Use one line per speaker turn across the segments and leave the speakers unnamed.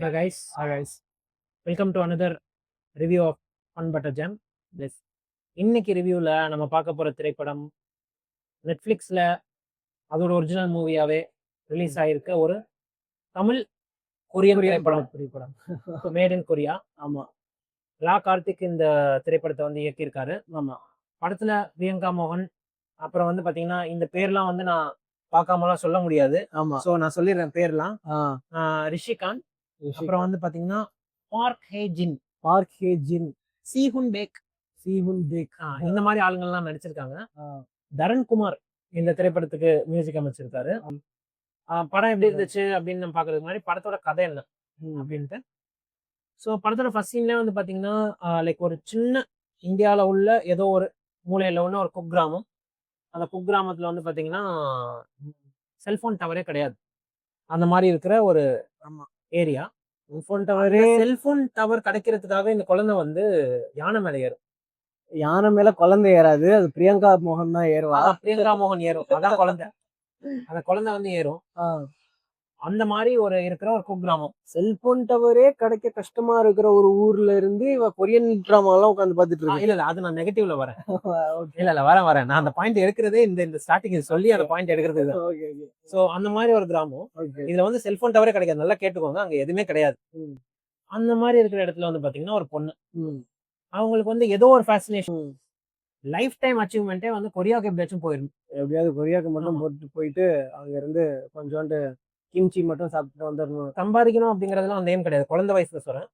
Hey guys, welcome to another review of Fun Butter Jam. Yes. இன்னைக்கு ரிவ்யூவில் நம்ம பார்க்க போகிற திரைப்படம் நெட்ஃப்ளிக்ஸில் அதோட ஒரிஜினல் மூவியாகவே ரிலீஸ் ஆகிருக்க ஒரு தமிழ் கொரியன் திரைப்படம் மேட் இன் கொரியா. ஆமாம், லா கார்த்திக் இந்த திரைப்படத்தை வந்து இயக்கியிருக்காரு. ஆமாம், படத்தில் பிரியங்கா மோகன், அப்புறம் வந்து பார்த்தீங்கன்னா இந்த பேர்லாம் வந்து நான் பார்க்காமலாம் சொல்ல முடியாது. ஆமாம், ஸோ நான் சொல்லிடுறேன் பேர்லாம். ரிஷிகாந்த், அப்புறம் வந்து பாத்தீங்கன்னா பார்க் ஹே ஜின், சீஹுன் பேக் இந்த மாதிரி ஆளுங்கள்லாம் நடிச்சிருக்காங்க. தரன் குமார் இந்த திரைப்படத்துக்கு மியூசிக் அமைச்சிருக்காரு. படம் எப்படி இருந்துச்சு அப்படின்னு நம்ம பாக்குறதுக்கு முன்னாடி படத்தோட கதை என்ன அப்படின்ட்டு. ஸோ படத்தோட ஃபர்ஸ்ட் சீன்ல வந்து பாத்தீங்கன்னா லைக் ஒரு சின்ன இந்தியாவில் உள்ள ஏதோ ஒரு மூலையில உள்ள ஒரு குக்கிராமம். அந்த குக்கிராமத்துல வந்து பாத்தீங்கன்னா செல்போன் டவரே கிடையாது. அந்த மாதிரி இருக்கிற ஒரு ஏரியா. செல்போன் டவர் கிடைக்கிறதுக்காக இந்த குழந்தை வந்து யானை மேல ஏறும்.
யானை மேல குழந்தை ஏறாது, அது பிரியங்கா மோகன் தான் ஏறுவா.
பிரியங்கா மோகன் ஏறும், அதான் குழந்தை. அந்த குழந்தை வந்து ஏறும். அந்த மாதிரி ஒரு இருக்கிற ஒரு குக்கிராமம்.
செல்போன் டவரே கிடைக்க கஷ்டமா இருக்கிற ஒரு ஊர்ல இருந்து இவ கொரியன் டிராமா எல்லாம் உட்காந்து பாத்துட்டு இருக்கா.
இல்ல அது நான் நெகட்டிவ்ல வரேன். இல்ல வரேன் நான் அந்த பாயிண்ட் எடுக்கிறதே இந்த ஸ்டார்டிங் சொல்லி அந்த பாயிண்ட் எடுக்கிறது. சோ அந்த மாதிரி ஒரு கிராமம். இதுல வந்து செல்போன் டவரே கிடைக்காது. நல்லா கேட்டுக்கோங்க, அங்க எதுவுமே கிடையாது. அந்த மாதிரி இருக்கிற இடத்துல வந்து பாத்தீங்கன்னா ஒரு பொண்ணு, அவங்களுக்கு வந்து ஏதோ ஒரு ஃபேசினேஷன், லைஃப் டைம் அச்சீவ்மெண்ட்டே வந்து கொரியாவுக்கு எப்படியாச்சும் போயிடும்.
எப்படியாவது கொரியாவுக்கு மட்டும் போயிட்டு அங்க இருந்து கொஞ்சோண்டு கிம்ச்சி மட்டும் சாப்பிட்டு வந்துடணும்.
சம்பாதிக்கணும் அப்படிங்கறதுலாம் அந்த ஏம் கிடையாது. குழந்தை வயசுல சொல்றேன்,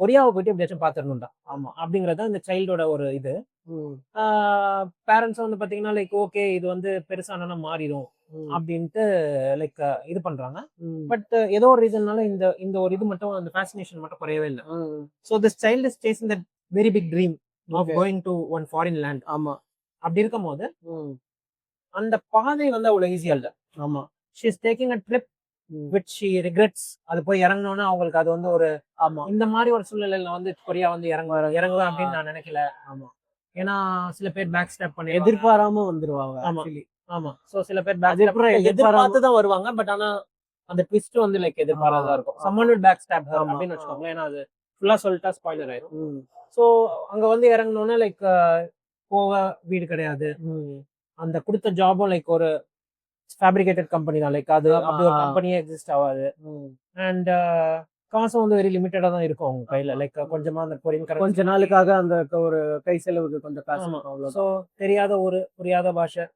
கொரியாவை போயிட்டு எப்படியாச்சும் பாத்துடணும்டா. ஆமா, அப்படிங்கறது இந்த சைல்டோட ஒரு இது. பேரண்ட்ஸ் வந்து பாத்தீங்கன்னா லைக் ஓகே இது வந்து பெருசானா மாறிடும் அப்படின்ட்டு லைக் இது பண்றாங்க. பட் ஏதோ ஒரு ரீசன்னால இந்த ஒரு இது மட்டும் அந்த ஃபேசினேஷன் மட்டும் குறையவே இல்லை. So this child is chasing that very big dream of going to one foreign land.
ஆமா,
அப்படி இருக்கும் போது அந்த பாதை வந்து அவ்வளவு ஈஸியா இல்லை.
ஆமா,
she is taking a trip which she regrets. அது போய் இறங்கணும்னா அவங்களுக்கு அது வந்து ஒரு இந்த மாதிரி ஒரு சூழ்நிலையில வந்து கொரியா வந்து இறங்குவேன் அப்படின்னு நான் நினைக்கல. ஆமா, ஏன்னா சில பேர் பேக் ஸ்டாப் பண்ணி
எதிர்பாராம வந்துருவாங்க.
ஆமா, சோ சில பேர் எதிர்பார்த்து தான் வருவாங்க. பட் ஆனா அந்த ட்விஸ்ட் வந்து லைக் எதிர்பாராததா இருக்கும். someone will backstab her அப்படின்னு வச்சுக்கோங்க. ஏன்னா அது ஃபுல்லா சொல்லிட்டா ஸ்பாயிலர் ஆயிடும். சோ அங்க வந்து இறங்கணும்னா லைக் போக வீடு கிடையாது. அந்த கொடுத்த ஜாபும் லைக் ஒரு ஃபேப்ரிகேட்டட் கம்பெனி தான். லைக் அது அப்படி ஒரு கம்பெனியே எக்ஸிஸ்ட் ஆகாது. அண்ட் காசும் வந்து வெரி லிமிட்டடா தான் இருக்கும் அவங்க கையில. லைக் கொஞ்சமா அந்த கொரியன்
கொஞ்ச நாளுக்காக அந்த ஒரு கை செலவுக்கு கொஞ்சம் காசு.
ஸோ தெரியாத ஒரு புரியாத பாஷை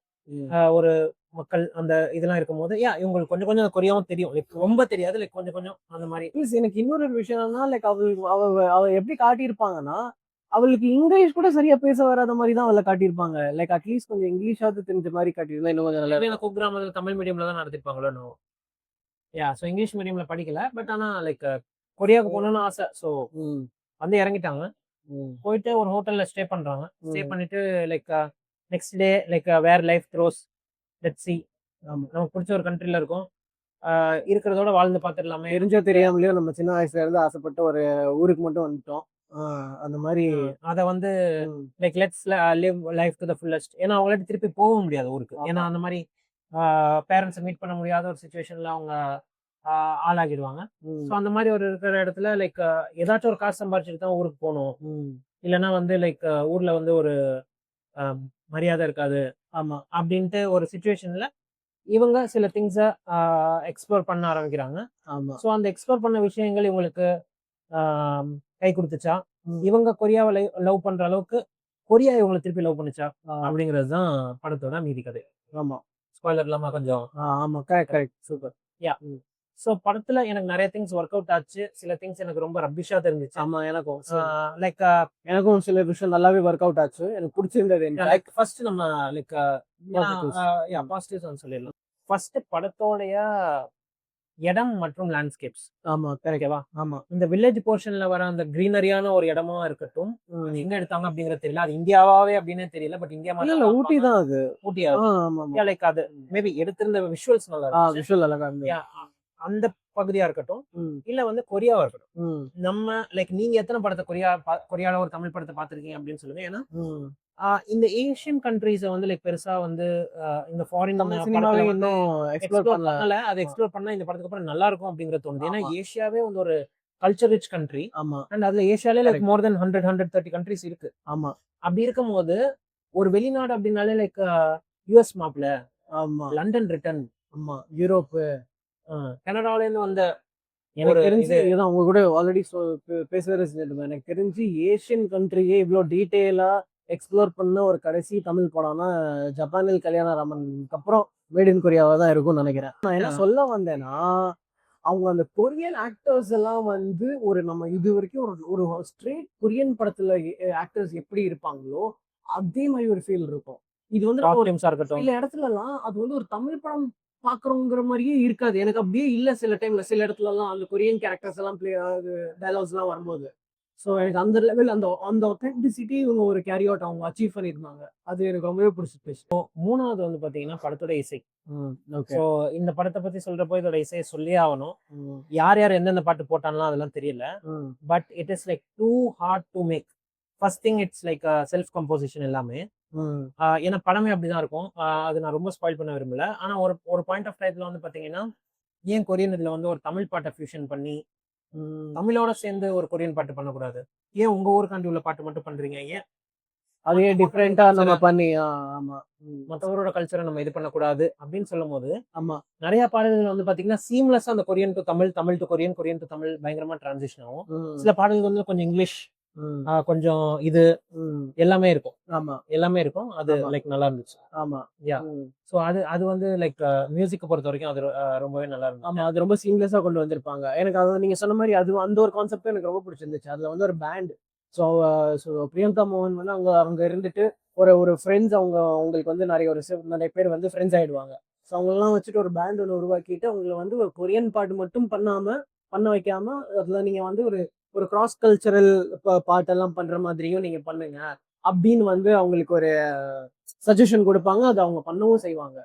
ஒரு மக்கள் அந்த இதெல்லாம் இருக்கும் போது இவங்களுக்கு கொஞ்சம் கொஞ்சம் கொரியாவும் தெரியும். லைக் ரொம்ப தெரியாது, லைக் கொஞ்சம் கொஞ்சம் அந்த மாதிரி.
எனக்கு இன்னொரு விஷயம்னா லைக் அவ எப்படி காட்டியிருப்பாங்கன்னா அவளுக்கு இங்கிலீஷ் கூட சரியா பேச வராத மாதிரி தான் அவளை காட்டியிருப்பாங்க. லைக் அட்லீஸ்ட் கொஞ்சம் இங்கிலீஷாவது தெரிஞ்ச மாதிரி காட்டியிருந்தா இன்னும் கொஞ்சம் நல்லா.
குக்கிராமத்தில் தமிழ் மீடியம்ல தான் நடத்திருப்பாங்களோ. ஸோ இங்கிலீஷ் மீடியம்ல படிக்கல. பட் ஆனா லைக் கொரியாவுக்கு போகணும்னு ஆசை. ஸோ வந்து இறங்கிட்டாங்க. போயிட்டு ஒரு ஹோட்டல்ல ஸ்டே பண்றாங்க. ஸ்டே பண்ணிட்டு like next day like where life throws let's see. நமக்கு பிடிச்ச ஒரு கண்ட்ரில இருக்கும், இருக்கிறதோட வாழ்ந்து பார்த்துடலாமே.
தெரிஞ்சோ தெரியாமலையோ நம்ம சின்ன வயசுல இருந்து ஆசைப்பட்ட ஒரு ஊருக்கு மட்டும் வந்துட்டோம். அந்த மாதிரி
அதை வந்து like let's live life to the fullest. ஏன்னா அவங்களால திருப்பி போக முடியாது ஊருக்கு. ஏன்னா அந்த மாதிரி பேரண்ட்ஸை மீட் பண்ண முடியாத ஒரு சுச்சுவேஷன்ல அவங்க ஆளாகிடுவாங்க. ஸோ அந்த மாதிரி ஒரு இருக்கிற இடத்துல லைக் ஏதாச்சும் ஒரு காசு சம்பாரிச்சுட்டு தான் ஊருக்கு போகணும். இல்லைன்னா வந்து லைக் ஊர்ல வந்து ஒரு மரியாதை இருக்காது. ஆமா, அப்படின்ட்டு ஒரு சுச்சுவேஷன்ல இவங்க சில திங்ஸை எக்ஸ்ப்ளோர் பண்ண ஆரம்பிக்கிறாங்க. ஆமா, ஸோ அந்த எக்ஸ்ப்ளோர் பண்ண விஷயங்கள் இவங்களுக்கு கை கொடுத்துச்சா, இவங்க கொரியாவை லவ் பண்ற அளவுக்கு கொரியா இவங்களை திருப்பி லவ் பண்ணுச்சா அப்படிங்கிறது தான் படத்தோட மீதி கதை.
ஆமா,
ஸ்பாயிலர் இல்லாம கொஞ்சம்.
ஆமா, கரெக்ட், சூப்பர்.
ஸோ படத்துல எனக்கு நிறைய திங்ஸ் ஒர்க் அவுட் ஆச்சு. சில திங்ஸ் எனக்கு ரொம்ப ரப்பிஷா தெரிஞ்சிச்சு.
ஆமா, எனக்கும்
லைக்
எனக்கும் சில விஷயம் நல்லாவே ஒர்க் அவுட் ஆச்சு. எனக்கு பிடிச்சிருந்தது.
லைக் ஃபர்ஸ்ட் நம்ம லைக் பாசிட்டிவ்ஸ் சொல்லிடலாம். ஃபர்ஸ்ட் படத்தோடைய இடம் மற்றும் லேண்ட்ஸ்கேப்ஸ்.
ஆமா, கரெக்டா. ஆமா,
இந்த வில்லேஜ் போர்ஷன்ல வர அந்த கிரீனரியான ஒரு இடமா இருக்கட்டும், எங்க எடுத்தாங்க அப்படிங்கறது தெரியல. அது இந்தியாவே அப்படின்னு தெரியல. பட் இந்தியா
இல்ல, ஊட்டி தான். அது
ஊட்டியா? லைக் அது மேபி எடுத்திருந்த விஷுவல்ஸ் நல்லா
விஷுவல் அழகா இருந்துச்சு.
அந்த பகுதியா இருக்கட்டும், இல்ல வந்து கொரியாவா இருக்கட்டும். நம்ம லைக் நீங்க எத்தனை படத்தை கொரியால ஒரு தமிழ் படத்தை பார்த்திருக்கீங்க அப்படின்னு சொல்லுங்க. ஏன்னா இந்த ஏசியன் கண்ட்ரீஸை வந்து லைக் பெருசா வந்து இந்த ஃபாரின் எக்ஸ்ப்ளோர் பண்ணல. அதை எக்ஸ்ப்ளோர் பண்ணா இந்த படத்துக்கு அப்புறம் நல்லா இருக்கும் அப்படிங்கறது தோணுது. ஏன்னா ஏசியாவே வந்து ஒரு கல்ச்சர் ரிச் கண்ட்ரி.
ஆமா
அண்ட் அதுல ஏஷியாலே லைக்
Correct.
மோர் தென் 130 கண்ட்ரிஸ் இருக்கு.
ஆமா
அப்படி இருக்கும்போது ஒரு வெளிநாடு அப்படின்னாலே லைக் யுஎஸ் மாப்ல,
ஆமா
லண்டன் ரிட்டன்,
ஆமா யூரோப்பு.
கனடால இருந்து வந்த
எனக்கு
ஒரு
தெரிஞ்சு
இது
இதுதான் உங்க கூட ஆல்ரெடி பேசுறது செஞ்சிருந்தேன். எனக்கு தெரிஞ்சு ஏஷியன் கண்ட்ரியே இவ்வளோ டீட்டெயிலா எக்ஸ்ப்ளோர் பண்ண ஒரு கடைசி தமிழ் படம்னா ஜப்பானில் கல்யாணராமனுக்கு அப்புறம் மேட் இன் கொரியாவா தான் இருக்கும்னு நினைக்கிறேன். நான் என்ன சொல்ல வந்தேன்னா, அவங்க அந்த கொரியன் ஆக்டர்ஸ் எல்லாம் வந்து ஒரு நம்ம இது வரைக்கும் ஒரு ஒரு ஸ்ட்ரெயிட் கொரியன் படத்துல ஆக்டர்ஸ் எப்படி இருப்பாங்களோ அதே மாதிரி ஒரு ஃபீல் இருக்கும். இது வந்து நம்ம ஒரு
காஸ்டியூம்ஸா இருக்கட்டும்.
சில இடத்துலலாம் அது வந்து ஒரு தமிழ் படம் பாக்குறோங்கிற மாதிரியே இருக்காது. எனக்கு அப்படியே இல்ல சில டைம்ல. சில இடத்துலலாம் அந்த கொரியன் கேரக்டர்ஸ் எல்லாம் டயலாக்ஸ் எல்லாம் வரும்போது. ஸோ எனக்கு அந்த லெவல் அந்த அந்த ஒத்தென்டிசிட்டி இவங்க ஒரு கேரி அவுட் அவங்க அச்சீவ் பண்ணியிருந்தாங்க. அது எனக்கு ரொம்பவே பிடிச்சிருச்சு.
3வது வந்து பாத்தீங்கன்னா படத்தோட இசை.
ஓகே.
ஸோ இந்த படத்தை பத்தி சொல்றப்போ இதோட இசையை சொல்லியே ஆகணும். யார் யார் எந்தெந்த பாட்டு போட்டான்லாம் அதெல்லாம் தெரியல. But it is like too hard to make. First thing it's like self composition எல்லாமே. ஏன்னா படமே அப்படிதான் இருக்கும். அது நான் ரொம்ப ஸ்பாயில் பண்ண விரும்பல. ஆனா ஒரு ஒரு பாயிண்ட் ஆஃப் டைத்துல வந்து பாத்தீங்கன்னா ஏன் கொரியன் இதுல வந்து ஒரு தமிழ் பாட்டை ஃபியூஷன் பண்ணி தமிழோட சேர்ந்து ஒரு கொரியன் பாட்டு பண்ணக்கூடாது? ஏன் உங்க ஊருக்காண்டி உள்ள பாட்டு மட்டும் பண்றீங்க? ஏன்
அதே டிஃப்ரெண்டா நம்ம பண்ணி ஆமா
மற்றவரோட கல்ச்சரை நம்ம இது பண்ணக்கூடாது அப்படின்னு சொல்லும் போது
ஆமா
நிறைய பாடல்கள் வந்து பாத்தீங்கன்னா சீம்லெஸ்ஸா அந்த Korean to Tamil, Tamil to Korean, Korean to Tamil பயங்கரமா டிரான்சிஷன் ஆகும். சில பாடல்கள் வந்து கொஞ்சம் இங்கிலீஷ், கொஞ்சம் இது எல்லாமே இருக்கும்.
ஆமா
எல்லாமே இருக்கும். அது லைக் நல்லா இருந்துச்சு.
ஆமா
யா. ஸோ அது அது வந்து லைக் மியூசிக்கை பொறுத்த வரைக்கும் அது ரொம்பவே நல்லா இருந்துச்சு.
ஆமா அது ரொம்ப சீம்லெஸ்ஸா கொண்டு வந்திருப்பாங்க. எனக்கு அது நீங்க சொன்ன மாதிரி அது அந்த ஒரு கான்செப்ட் எனக்கு ரொம்ப பிடிச்சிருந்துச்சு. அதுல வந்து ஒரு பேண்ட். ஸோ பிரியங்கா மோகன் வந்து அவங்க அவங்க இருந்துட்டு ஒரு ஒரு ஃப்ரெண்ட்ஸ் அவங்களுக்கு வந்து நிறைய பேர் வந்து ஃப்ரெண்ட்ஸ் ஆயிடுவாங்க. ஸோ அவங்களெல்லாம் வச்சுட்டு ஒரு பேண்ட் ஒன்று உருவாக்கிட்டு அவங்கள வந்து ஒரு கொரியன் பாட்டு மட்டும் பண்ண வைக்காம அதுல நீங்க வந்து ஒரு ஒரு கிராஸ் கல்ச்சரல் பாட்டெல்லாம் பண்ற மாதிரியும் நீங்க பண்ணுங்க அப்படின்னு வந்து அவங்களுக்கு ஒரு சஜஷன் கொடுப்பாங்க. அது அவங்க பண்ணவும் செய்வாங்க.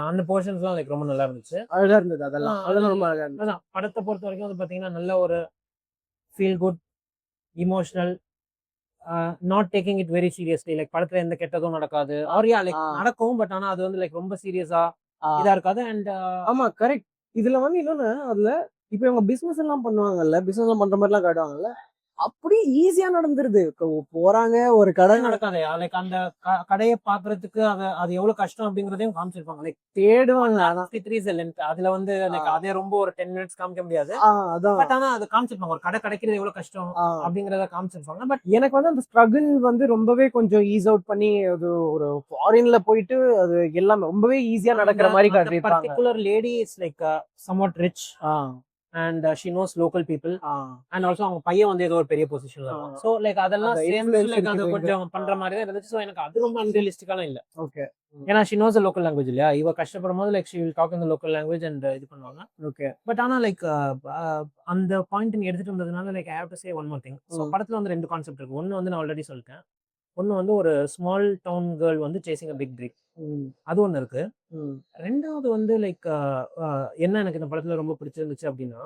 அந்த போர்ஷன்ஸ்லாம் லைக் ரொம்ப நல்லா இருந்துச்சு.
அழகா இருந்தது. அதெல்லாம் ரொம்ப அழகா இருந்தது.
அதான் படத்தை பொறுத்த வரைக்கும் வந்து பாத்தீங்கன்னா நல்ல ஒரு feel good, emotional, not taking it very seriously. Like படத்துல எந்த கெட்டதும் நடக்காது. ஆரியா லைக் நடக்கும். பட் ஆனா அது வந்து லைக் ரொம்ப சீரியஸா இதா இருக்காது. அண்ட்
ஆமா கரெக்ட். இதுல வந்து இன்னொன்னு அதுல இப்ப இவங்க பிசினஸ் எல்லாம் பண்ணுவாங்கல்ல, பிசினஸ் எல்லாம் பண்ற மாதிரி எல்லாம் காட்டுவாங்கல்ல, அப்படி ஈஸியா நடந்துருது. போறாங்க ஒரு கடை
நடக்காது. லைக் அந்த கடையை பாக்குறதுக்கு அது எவ்வளவு கஷ்டம் அப்படிங்கறதையும் காமிச்சிருப்பாங்க. லைக்
தேடுவாங்க.
அதுல வந்து லைக் அதே ரொம்ப ஒரு 10 மினிட்ஸ் காமிக்க முடியாது.
அதான்
பட் ஆனா அது காமிச்சிருப்பாங்க. ஒரு கடை கிடைக்கிறது எவ்வளவு கஷ்டம் அப்படிங்கறத காமிச்சிருப்பாங்க. பட்
எனக்கு வந்து அந்த ஸ்ட்ரகிள் வந்து ரொம்பவே கொஞ்சம் ஈஸ் அவுட் பண்ணி அது ஒரு ஃபாரின்ல போயிட்டு அது எல்லாமே ரொம்பவே ஈஸியா நடக்கிற மாதிரி காட்டிருப்பாங்க.
Particular lady is like somewhat rich and she knows local people and also அவங்க பையன் வந்து ஏதோ ஒரு பெரிய பொசிஷன்ல இருக்கான். சோ லைக் அதெல்லாம் சேர்ந்து லைக் அது கொஞ்சம் பண்ற மாதிரி தான் இருந்துச்சு. சோ எனக்கு அது ரொம்ப அன்ரியலிஸ்டிக்காலாம் இல்ல.
ஓகே.
ஏன்னா she knows the local language இல்லையா? இவ கஷ்டப்படும் போது like she will talk in the local language and இது பண்ணுவாங்க.
ஓகே.
பட் ஆனா லைக் அந்த பாயிண்ட் நீ எடுத்துட்டு வந்ததுனால like I have to say one more thing. So படத்துல வந்து ரெண்டு கான்செப்ட் இருக்கு. ஒன்னு வந்து நான் ஆல்ரெடி சொல்லிட்டேன். ஒன்னு வந்து ஒரு ஸ்மால் டவுன் கேர்ள் வந்து சேசிங் அ பிக் ட்ரீம். அது ஒண்ணு இருக்கு. ரெண்டாவது வந்து லைக் என்ன எனக்கு இந்த படத்துல ரொம்ப பிடிச்சிருந்துச்சு அப்படின்னா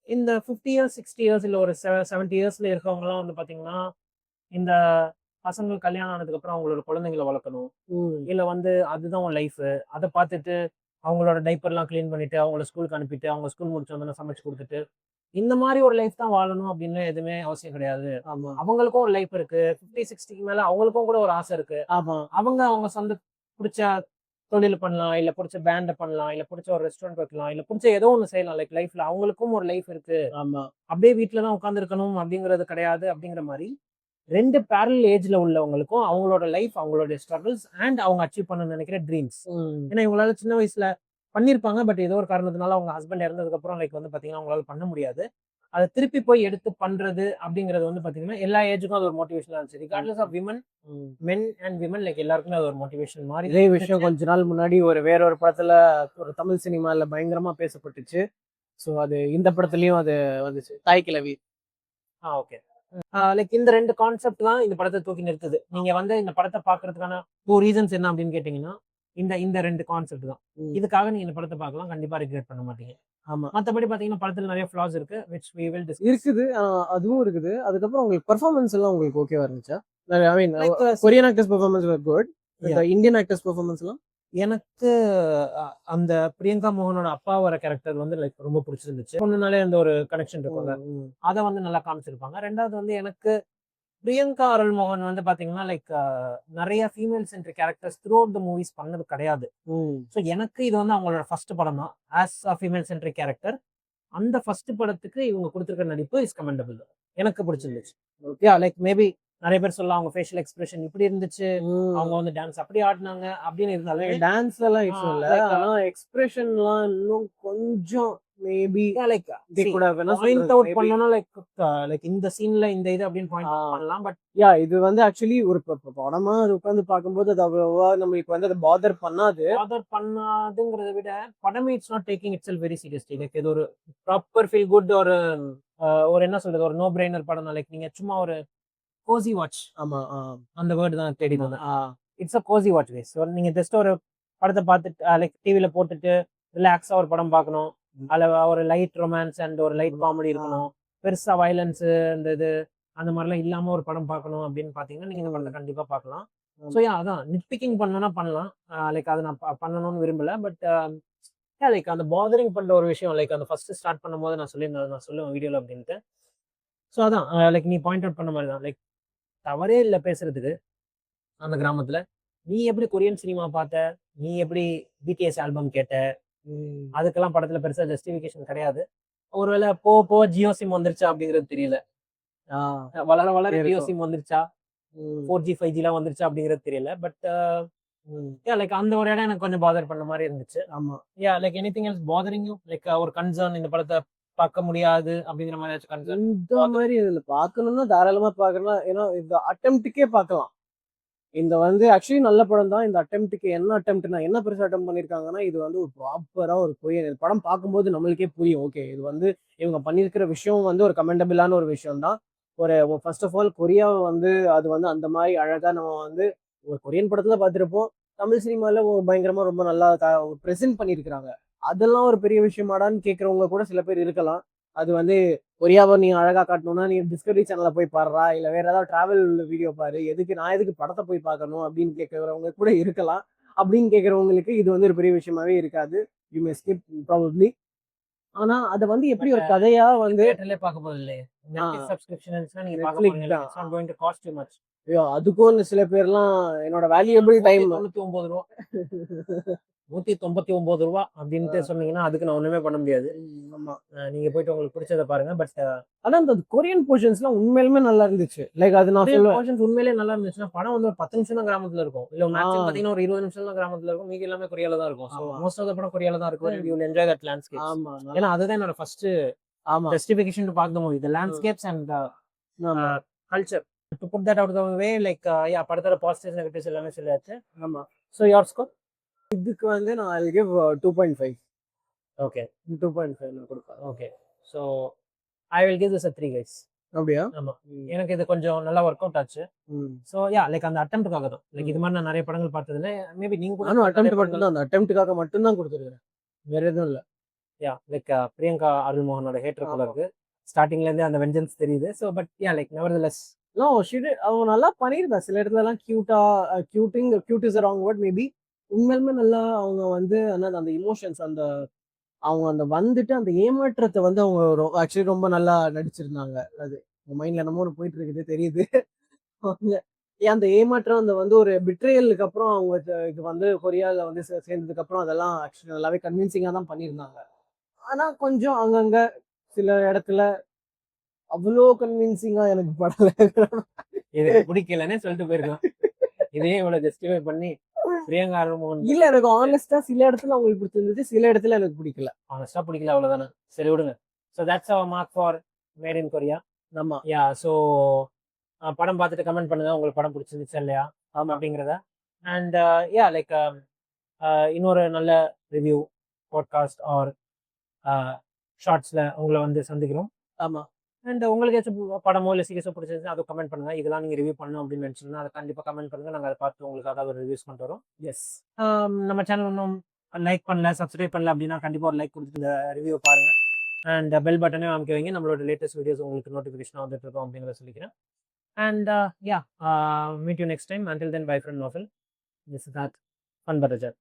இந்த 50 இயர்ஸ் 60 இயர்ஸ் இல்ல ஒரு 70 இயர்ஸ்ல இருக்கவங்க எல்லாம் வந்து பாத்தீங்கன்னா இந்த பசங்க கல்யாணம் ஆனதுக்கு அப்புறம் அவங்களோட குழந்தைங்களை வளர்க்கணும், இல்ல வந்து அதுதான் உன் லைஃப், அதை பார்த்துட்டு அவங்களோட டைப்பர் எல்லாம் கிளீன் பண்ணிட்டு அவங்கள ஸ்கூலுக்கு அனுப்பிட்டு அவங்க ஸ்கூல் முடிச்சு வந்து சமைச்சு கொடுத்துட்டு இந்த மாதிரி ஒரு லைஃப் தான் வாழணும் அப்படின்னு எதுவுமே அவசியம் கிடையாது. அவங்களுக்கும் ஒரு லைஃப் இருக்கு. 50-60க்கு மேல அவங்களுக்கும் கூட ஒரு ஆசை இருக்கு. அவங்க சொந்த பிடிச்ச தொழில் பண்ணலாம், இல்ல பிடிச்ச பேண்ட பண்ணலாம், இல்ல பிடிச்ச ஒரு ரெஸ்டாரண்ட் வைக்கலாம், இல்ல பிடிச்ச ஏதோ ஒண்ணு செய்யலாம். லைக் லைஃப்ல அவங்களுக்கும் ஒரு லைஃப் இருக்கு. அப்படியே வீட்டுலதான் உட்கார்ந்து இருக்கணும் அப்படிங்கிறது கிடையாது. அப்படிங்கிற மாதிரி ரெண்டு பேரல் ஏஜ்ல உள்ளவங்களுக்கும் அவங்களோட லைஃப், அவங்களோட ஸ்ட்ரகிள்ஸ் அண்ட் அவங்க அச்சீவ் பண்ண நினைக்கிற ட்ரீம்ஸ். ஏன்னா இவங்களால சின்ன வயசுல பண்ணிருப்பாங்க. பட் ஏதோ ஒரு காரணத்தினால அவங்க ஹஸ்பண்ட் இறந்ததுக்கு அப்புறம் லைக் வந்து பாத்தீங்கன்னா அவங்களால பண்ண முடியாது. அதை திருப்பி போய் எடுத்து பண்றது அப்படிங்கிறது வந்து பாத்தீங்கன்னா எல்லா ஏஜுக்கும் அது ஒரு மோட்டிவேஷனா இருந்துச்சு. Regardless of women, men and women like எல்லாருக்குமே அது ஒரு மோட்டிவேஷன் மாதிரி.
இதே விஷயம் கொஞ்ச நாள் முன்னாடி வேற ஒரு படத்துல ஒரு தமிழ் சினிமால பயங்கரமா பேசப்பட்டுச்சு. சோ அது இந்த படத்துலயும் அது வந்துச்சு. தாய் கிழவி.
ஓகே. லைக் இந்த ரெண்டு கான்செப்ட் தான் இந்த படத்தை தூக்கி நிறுத்துது. நீங்க வந்து இந்த படத்தை பாக்குறதுக்கான 2 ரீசன்ஸ் என்ன அப்படின்னு கேட்டீங்கன்னா இந்த ரெண்டு கான்செப்ட் தான். இதுக்காக நீங்க இந்த படத்தை பார்க்கலாம். கண்டிப்பா ரிக்ரெட் பண்ண மாட்டீங்க.
ஆமா.
மத்தபடி பாத்தீங்கன்னா படத்துல நிறைய ஃபிளாஸ் இருக்கு which we will discuss.
இருக்குது. அதுவும் இருக்குது. அதுக்கப்புறம் உங்களுக்கு பெர்ஃபார்மன்ஸ் எல்லாம் உங்களுக்கு ஓகேவா இருந்துச்சா? I mean Korean actors performance were good. இந்த இந்தியன் ஆக்டர்ஸ் பெர்ஃபார்மன்ஸ் எல்லாம்
எனக்கு அந்த பிரியங்கா மோகனோட அப்பா வர கேரக்டர் வந்து லைக் ரொம்ப பிடிச்சிருந்துச்சு. பொண்ணுனாலே அந்த ஒரு கனெக்ஷன் இருக்கும்ல. அத வந்து நல்லா காமிச்சிருப்பாங்க. 2வது வந்து எனக்கு பிரியங்கா அருள்மோகன் வந்து பாத்தீங்கன்னா, லைக் நெறைய female centric characters through out the movies பண்ணது கிடையாது. ஸோ எனக்கு இது வந்து அவங்களோட ஃபர்ஸ்ட் படம் தான். As a female centric character. அந்த ஃபர்ஸ்ட் படத்துக்கு இவங்க குடுத்திருக்க நடிப்பு இஸ் கமெண்டபிள். எனக்கு பிடிச்சிருந்துச்சு. லைக் மேபி நெறைய பேர் சொல்லலாம் அவங்க ஃபேஷியல் எக்ஸ்பிரஷன் இப்படி இருந்துச்சு. அவங்க வந்து டான்ஸ் அப்படி ஆடுனாங்க அப்படின்னு இருந்தாலுமே
டான்ஸ் எல்லாம் இஷ்யூ இல்ல.
லைக்
ஆனா எக்ஸ்பிரஷன்லாம் இன்னும் கொஞ்சம் maybe
like
they could have என்ன
பாயிண்ட்
சொல்றது
அவுட்
மேபி
பண்ணனும்னா லைக் இந்த சீன்ல இந்த இது அப்படின்னு பாயிண்ட் அவுட் பண்ணலாம். பட்
இது வந்து ஆக்சுவலி ஒரு படமா அது உட்கார்ந்து பார்க்கும்போது அது அவ்வளவா நம்மளுக்கு வந்து அது பாதர் பண்ணாது.
பாதர் பண்ணாதுங்கிறத விட படமே it's not taking itself very seriously. Like இது ஒரு ப்ராப்பர் ஃபீல் குட் ஒரு என்ன சொல்றது ஒரு நோ பிரெய்னர் படம் தான். லைக் நீங்க சும்மா ஒரு கோசி வாட்ச்
ஆமா.
அந்த வேர்டு தான் தேடி வந்தேன். It's a Kosi watch guys. So நீங்க ஜஸ்ட் ஒரு படத்தை பார்த்துட்டு லைக் டிவில போட்டுட்டு ரிலாக்ஸா ஒரு படம் பார்க்கணும். அதுல ஒரு லைட் ரொமான்ஸ் அண்ட் ஒரு லைட் காமெடி இருக்கணும். பெருசா வயலன்ஸ் இந்த இது அந்த மாதிரிலாம் இல்லாம ஒரு படம் பார்க்கணும் அப்படின்னு பாத்தீங்கன்னா நீங்க இந்த படத்தை கண்டிப்பா பார்க்கலாம். ஸோ அதான் நிட்பிக்கிங் பண்ணணும்னா பண்ணலாம். லைக் அதை நான் பண்ணணும்னு விரும்பல. பட் லைக் அந்த பாதரிங் பண்ற ஒரு விஷயம் லைக் அந்த ஃபர்ஸ்ட் ஸ்டார்ட் பண்ணும்போது நான் சொல்லுவேன் வீடியோல அப்படின்ட்டு. ஸோ அதான் லைக் நீ பாயிண்ட் அவுட் பண்ண மாதிரி தான். லைக் தவறே இல்லை பேசுறதுக்கு அந்த கிராமத்துல. நீ எப்படி கொரியன் சினிமா பார்த்த? நீ எப்படி பிடிஎஸ் ஆல்பம் கேட்ட? அதுக்கெல்லாம் படத்துல பெருசா ஜஸ்டிபிகேஷன் கிடையாது. ஒருவேளை போக ஜியோ சிம் வந்துருச்சா அப்படிங்கிறது தெரியல. வளர ஜியோ சிம் வந்துருச்சா, 4G 5G எல்லாம் வந்துருச்சா அப்படிங்கிறது தெரியல. பட் லைக் அந்த ஒரு இடம் எனக்கு கொஞ்சம் பாதர் பண்ண மாதிரி இருந்துச்சு.
ஆமா.
Like anything else bothering you? Like ஒரு கன்சர்ன் இந்த படத்தை பார்க்க முடியாது அப்படிங்கிற மாதிரி ஏதாச்சும் கன்சர்ன்?
இந்த மாதிரி இதுல பார்க்கணும்னா தாராளமா பார்க்கலாம். ஏன்னா இந்த அட்டெம்ப்டுக்கே பார்க்கலாம். இந்த வந்து ஆக்சுவலி நல்ல படம் தான். இந்த அட்டெம்ப்டுக்கு என்ன அட்டெம்ப்ட்னா என்ன பெருசா அட்டெம்ப்ட் பண்ணிருக்காங்கன்னா இது வந்து ஒரு ப்ராப்பரா ஒரு கொரியன் படம் பார்க்கும்போது நம்மளுக்கே புரியும். ஓகே இது வந்து இவங்க பண்ணியிருக்கிற விஷயம் வந்து ஒரு கமெண்டபிளான ஒரு விஷயம் தான். ஒரு ஃபர்ஸ்ட் ஆஃப் ஆல் கொரியாவை வந்து அது வந்து அந்த மாதிரி அழகா நம்ம வந்து ஒரு கொரியன் படத்துல பார்த்துருப்போம். தமிழ் சினிமால பயங்கரமா ரொம்ப நல்லா ப்ரெசென்ட் பண்ணியிருக்கிறாங்க. அதெல்லாம் ஒரு பெரிய விஷயமாடான்னு கேட்கறவங்க கூட சில பேர் இருக்கலாம். அது வந்து கொரியாவை நீ அழகா காட்டணும்னா நீ டிஸ்கவரி சேனல்ல போய் பாடுறா இல்ல வேற ஏதாவது டிராவல் வீடியோ பாரு, எதுக்கு படத்தை போய் பார்க்கணும் அப்படின்னு கேட்கறவங்க கூட இருக்கலாம். அப்படின்னு கேட்கறவங்களுக்கு இது வந்து ஒரு பெரிய விஷயமாவே இருக்காது. You may skip probably. ஆனா அதை வந்து எப்படி ஒரு கதையா வந்து
தியேட்டர்லயே பார்க்க போறது இல்லையே. நெட்ஃபிளிக்ஸ் சப்ஸ்கிரிப்ஷன் இருந்துச்சுன்னா நீங்க பார்க்க
நெட்ஃபிளிக்ஸ்
போறீங்க.
தான்.
It's not going to cost you much.
அதுக்கும் சில பேர்லாம் என்னோட வேல்யூபிள் டைம்
ரூ. 199 அப்படின்ட்டு சொன்னீங்கன்னா அதுக்கு நான் ஒண்ணுமே பண்ண முடியாது.
ஆமா.
நீங்க போயிட்டு உங்களுக்கு பிடிச்சதை பாருங்க. பட்
ஆனா அந்த கொரியன் போர்ஷன்ஸ்லாம் உண்மையிலுமே நல்லா இருந்துச்சு. லைக் அது நான் சொல்லுவேன்.
போர்ஷன்ஸ் உண்மையிலேயே நல்லா இருந்துச்சுன்னா படம் வந்து ஒரு 10 நிமிஷம் தான் கிராமத்துல இருக்கும். இல்ல மேக்ஸிமம் பாத்தீங்கன்னா ஒரு 20 நிமிஷம் தான் கிராமத்துல இருக்கும். மீதி எல்லாமே கொரியால தான் இருக்கும். ஸோ மோஸ்ட் ஆஃப் த படம் கொரியால தான் இருக்கும். You will enjoy that landscape.
ஆமா.
ஏன்னா அதுதான் என்னோட ஃபர்ஸ்ட் ஜஸ்டிஃபிகேஷன் டு பார்க் the movie. The landscapes and culture. To put that out the way like படத்தோட பாசிட்டிவ்ஸ் நெகட்டிவ்ஸ் எல்லாமே சொல்லியாச்சு.
ஆமா.
So your score?
இதுக்கு வந்து நான் ஐ கிவ் 2.5.
ஓகே.
2.5 நான் கொடுப்பேன்.
Okay. So I will give this a 3 guys.
அப்படியா?
ஆமா. எனக்கு இது கொஞ்சம் நல்லா ஒர்க் அவுட் ஆச்சு. ஸோ லைக் அந்த அட்டெம்ப்ட்காக தான். லைக் இது மாதிரி நான் நிறைய படங்கள் பார்த்ததுல மேபி நீங்க கூட
நானும் அட்டெம்ப்ட் மட்டும் தான் அந்த அட்டெம்ப்ட்காக மட்டும் தான் கொடுத்துருக்கேன். வேற எதுவும் இல்ல.
லைக் பிரியங்கா அருள்மோகனோட ஹேட்டர் போல இருக்கு. ஸ்டார்டிங்ல இருந்தே அந்த வெஞ்சன்ஸ் தெரியுது. ஸோ பட் லைக் நெவர்தலெஸ்
அவங்க நல்லா பண்ணியிருந்தா சில இடத்துல எல்லாம் cute is wrong word maybe. உண்மையிலுமே நல்லா அவங்க வந்து அந்த இமோஷன்ஸ் அவங்க அந்த வந்துட்டு அந்த ஏமாற்றத்தை வந்து அவங்க ஆக்சுவலி ரொம்ப நல்லா நடிச்சிருந்தாங்க. அது உங்க மைண்ட்ல என்னமோ ஒன்று போயிட்டு இருக்குது தெரியுது. அந்த ஏமாற்றம் அந்த வந்து ஒரு பிட்ரேயலுக்கு அப்புறம் அவங்க இது வந்து கொரியால வந்து சேர்ந்ததுக்கு அப்புறம் அதெல்லாம் ஆக்சுவலி நல்லாவே கன்வின்சிங்கா தான் பண்ணியிருந்தாங்க. ஆனா கொஞ்சம் அங்கங்க சில இடத்துல அவ்வளோ கன்வின்சிங்கா எனக்கு படல.
இது பிடிக்கலன்னே சொல்லிட்டு போயிருக்கலாம். இதே இவ்வளவு ஜஸ்டிஃபை பண்ணி பிரியங்கா அருள்மோகன்
இல்ல எனக்கு ஆனஸ்டா சில இடத்துல அவங்களுக்கு பிடிச்சிருந்துச்சு, சில இடத்துல எனக்கு பிடிக்கல.
ஆனஸ்டா பிடிக்கல அவ்வளவுதானே. சரி விடுங்க. So that's our mark for made in Korea.
ஆமா.
ஸோ படம் பார்த்துட்டு கமெண்ட் பண்ணுங்க உங்களுக்கு படம் பிடிச்சிருந்துச்சு இல்லையா அப்படிங்கிறத. அண்ட் லைக் இன்னொரு நல்ல ரிவ்யூ பாட்காஸ்ட் ஆர் ஷார்ட்ஸ்ல உங்களை வந்து சந்திக்கிறோம்.
ஆமா.
அண்ட் உங்களுக்கு ஏதாச்சும் படமோ இல்லை சீரியஸோ பிடிச்சிருந்துச்சு அதை கமெண்ட் பண்ணுங்க. இதெல்லாம் நீங்க ரிவ்யூ பண்ணணும் அப்படின்னு நினைச்சீங்கன்னா அதை கண்டிப்பா கமெண்ட் பண்ணுங்க. நாங்கள் அதை பார்த்து உங்களுக்காக ஒரு ரிவ்யூஸ் பண்ணிட்டு வரோம்.
எஸ்.
நம்ம சேனல் இன்னும் லைக் பண்ணல சப்ஸ்கிரைப் பண்ணல அப்படின்னா கண்டிப்பா ஒரு லைக் கொடுத்துட்டு இந்த ரிவ்யூ பாருங்க. அண்ட் பெல் பட்டனே அமைக்க வைங்க. நம்மளோட லேட்டஸ்ட் வீடியோஸ் உங்களுக்கு நோட்டிஃபிகேஷன் வந்துட்டு இருக்கோம் அப்படிங்கிறத சொல்லிக்கிறேன். And meet you next time. Until then, bye from Nofil. This is that Fun Butterjar.